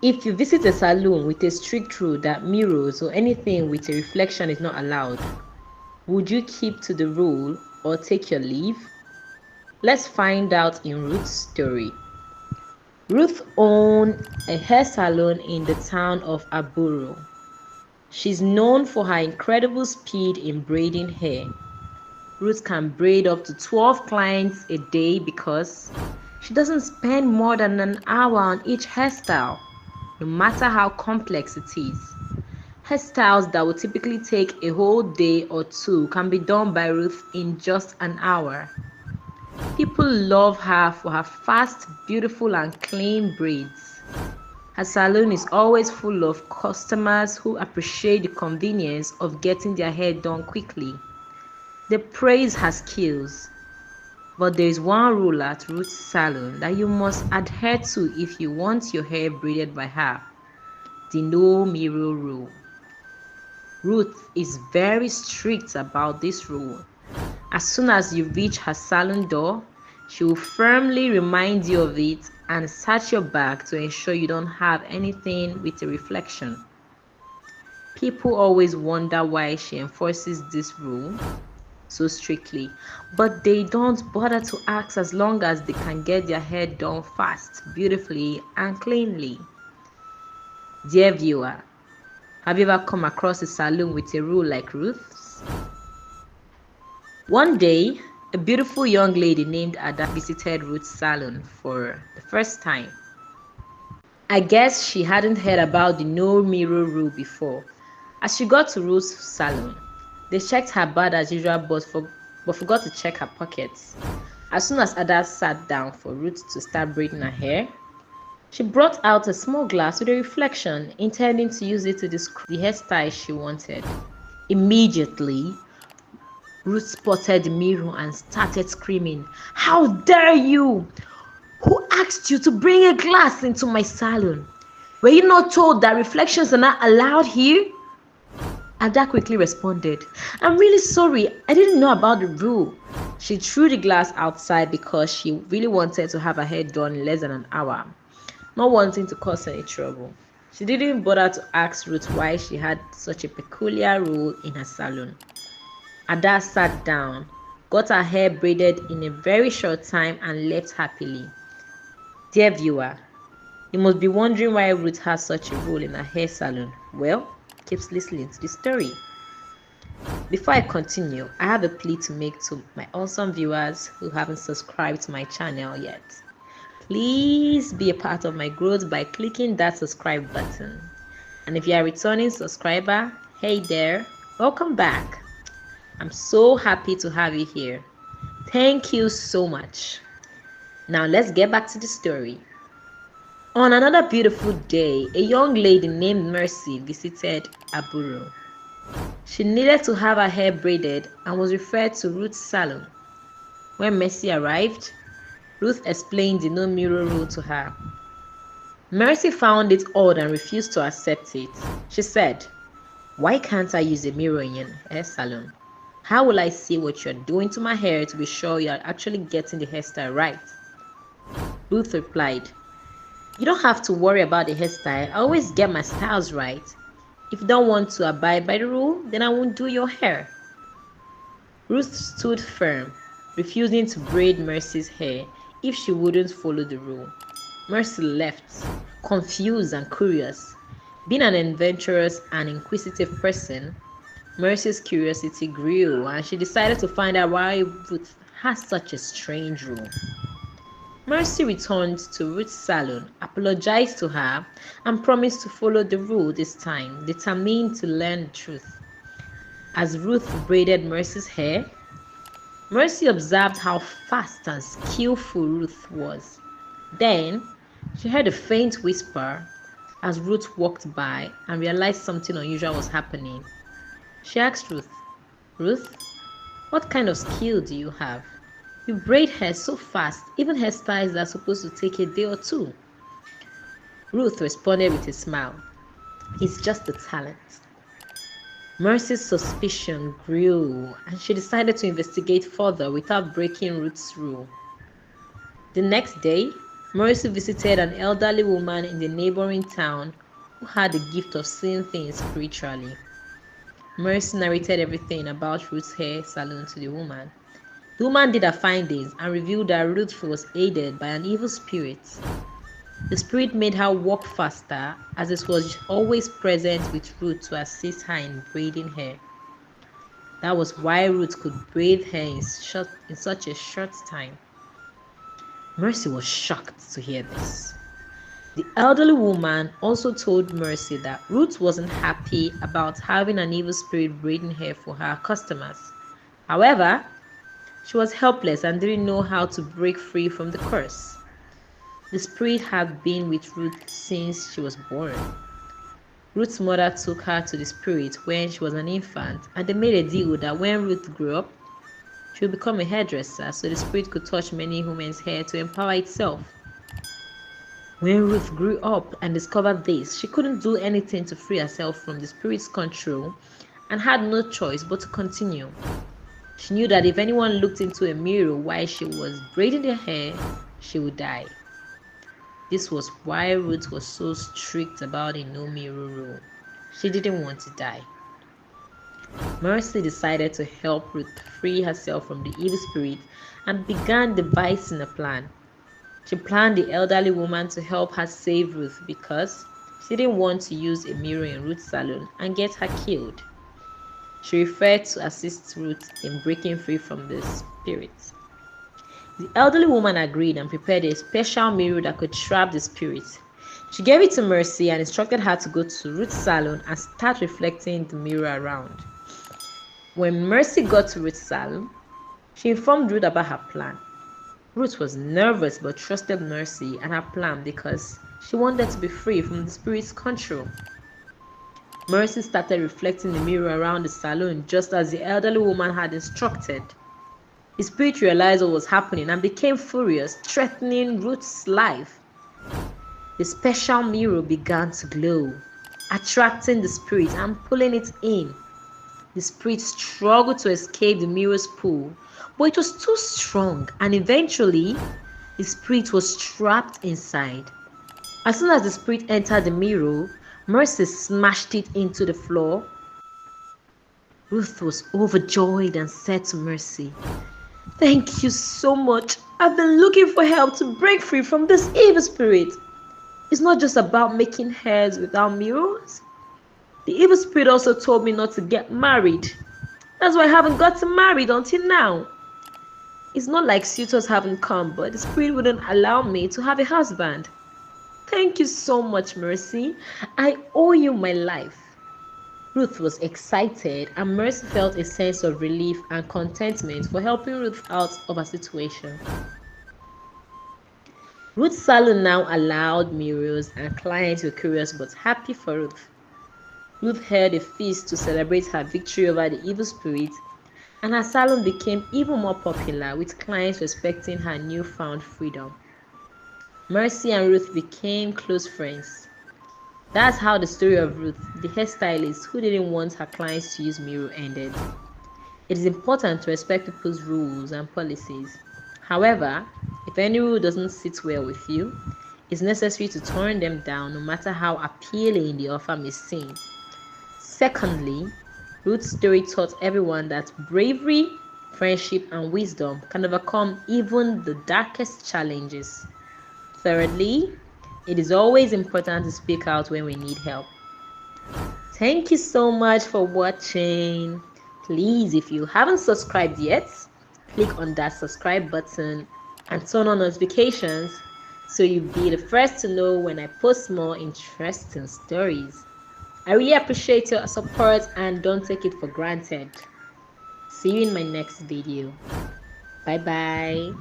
If you visit a salon with a strict rule that mirrors or anything with a reflection is not allowed, would you keep to the rule or take your leave? Let's find out in Ruth's story. Ruth owned a hair salon in the town of Aburu. She's known for her incredible speed in braiding hair. Ruth can braid up to 12 clients a day because she doesn't spend more than an hour on each hairstyle, no matter how complex it is. Hairstyles that would typically take a whole day or two can be done by Ruth in just an hour. People love her for her fast, beautiful and clean braids. Her salon is always full of customers who appreciate the convenience of getting their hair done quickly. They praise her skills. But there is one rule at Ruth's salon that you must adhere to if you want your hair braided by her: the no mirror rule. Ruth is very strict about this rule. As soon as you reach her salon door, she will firmly remind you of it and search your bag to ensure you don't have anything with a reflection. People always wonder why she enforces this rule so strictly, but they don't bother to ask as long as they can get their hair done fast, beautifully and cleanly. Dear viewer, have you ever come across a salon with a rule like Ruth's? One day, a beautiful young lady named Adaa visited Ruth's salon for the first time. I guess she hadn't heard about the no mirror rule before. As she got to Ruth's salon, they checked her bag as usual but forgot to check her pockets. As soon as Adaa sat down for Ruth to start braiding her hair, she brought out a small glass with a reflection, intending to use it to describe the hairstyle she wanted. Immediately, Ruth spotted the mirror and started screaming, "How dare you! Who asked you to bring a glass into my salon? Were you not told that reflections are not allowed here?" Adaa quickly responded, "I'm really sorry, I didn't know about the rule." She threw the glass outside because she really wanted to have her hair done in less than an hour, not wanting to cause any trouble. She didn't bother to ask Ruth why she had such a peculiar rule in her salon. Adaa sat down, got her hair braided in a very short time and left happily. Dear viewer, you must be wondering why Ruth has such a rule in her hair salon. Well, keep listening to the story. Before I continue, I have a plea to make to my awesome viewers who haven't subscribed to my channel yet. Please be a part of my growth by clicking that subscribe button. And if you are a returning subscriber, hey there, welcome back. I'm so happy to have you here. Thank you so much. Now let's get back to the story. On another beautiful day, a young lady named Mercy visited Aburu. She needed to have her hair braided and was referred to Ruth's salon. When Mercy arrived, Ruth explained the no mirror rule to her. Mercy found it odd and refused to accept it. She said, "Why can't I use a mirror in your hair salon? How will I see what you're doing to my hair to be sure you're actually getting the hairstyle right?" Ruth replied, "You don't have to worry about the hairstyle. I always get my styles right. If you don't want to abide by the rule, then I won't do your hair." Ruth stood firm, refusing to braid Mercy's hair if she wouldn't follow the rule. Mercy left, confused and curious. Being an adventurous and inquisitive person, Mercy's curiosity grew and she decided to find out why Ruth has such a strange rule. Mercy returned to Ruth's salon, apologized to her, and promised to follow the rule this time, determined to learn the truth. As Ruth braided Mercy's hair, Mercy observed how fast and skillful Ruth was. Then, she heard a faint whisper as Ruth walked by and realized something unusual was happening. She asked Ruth, "Ruth, what kind of skill do you have? You braid hair so fast, even hairstyles that are supposed to take a day or two." Ruth responded with a smile, "It's just a talent." Mercy's suspicion grew and she decided to investigate further without breaking Ruth's rule. The next day, Mercy visited an elderly woman in the neighboring town who had the gift of seeing things spiritually. Mercy narrated everything about Ruth's hair salon to the woman. The woman did her findings and revealed that Ruth was aided by an evil spirit. The spirit made her walk faster, as it was always present with Ruth to assist her in braiding hair. That was why Ruth could braid hair in such a short time. Mercy was shocked to hear this. The elderly woman also told Mercy that Ruth wasn't happy about having an evil spirit braiding hair for her customers. However, she was helpless and didn't know how to break free from the curse. The spirit had been with Ruth since she was born. Ruth's mother took her to the spirit when she was an infant, and they made a deal that when Ruth grew up, she would become a hairdresser so the spirit could touch many women's hair to empower itself. When Ruth grew up and discovered this, she couldn't do anything to free herself from the spirit's control and had no choice but to continue. She knew that if anyone looked into a mirror while she was braiding their hair, she would die. This was why Ruth was so strict about the no mirror rule. She didn't want to die. Mercy decided to help Ruth free herself from the evil spirit and began devising a plan. She planned the elderly woman to help her save Ruth because she didn't want to use a mirror in Ruth's salon and get her killed. She referred to assist Ruth in breaking free from the spirit. The elderly woman agreed and prepared a special mirror that could trap the spirit. She gave it to Mercy and instructed her to go to Ruth's salon and start reflecting the mirror around. When Mercy got to Ruth's salon, she informed Ruth about her plan. Ruth was nervous but trusted Mercy and her plan because she wanted to be free from the spirit's control. Mercy started reflecting the mirror around the salon just as the elderly woman had instructed. The spirit realized what was happening and became furious, threatening Ruth's life. The special mirror began to glow, attracting the spirit and pulling it in. The spirit struggled to escape the mirror's pull, but it was too strong, and eventually, the spirit was trapped inside. As soon as the spirit entered the mirror, Mercy smashed it into the floor. Ruth was overjoyed and said to Mercy, "Thank you so much. I've been looking for help to break free from this evil spirit. It's not just about making hairs without mirrors. The evil spirit also told me not to get married. That's why I haven't gotten married until now. It's not like suitors haven't come, but the spirit wouldn't allow me to have a husband. Thank you so much, Mercy. I owe you my life." Ruth was excited, and Mercy felt a sense of relief and contentment for helping Ruth out of her situation. Ruth's salon now allowed mirrors, and clients were curious but happy for Ruth. Ruth held a feast to celebrate her victory over the evil spirit, and her salon became even more popular, with clients respecting her newfound freedom. Mercy and Ruth became close friends. That's how the story of Ruth, the hairstylist who didn't want her clients to use mirror, ended. It is important to respect people's rules and policies. However, if any rule doesn't sit well with you, it's necessary to turn them down no matter how appealing the offer may seem. Secondly, Ruth's story taught everyone that bravery, friendship, and wisdom can overcome even the darkest challenges. Thirdly, it is always important to speak out when we need help. Thank you so much for watching. Please, if you haven't subscribed yet, click on that subscribe button and turn on notifications so you'll be the first to know when I post more interesting stories. I really appreciate your support and don't take it for granted. See you in my next video. Bye bye.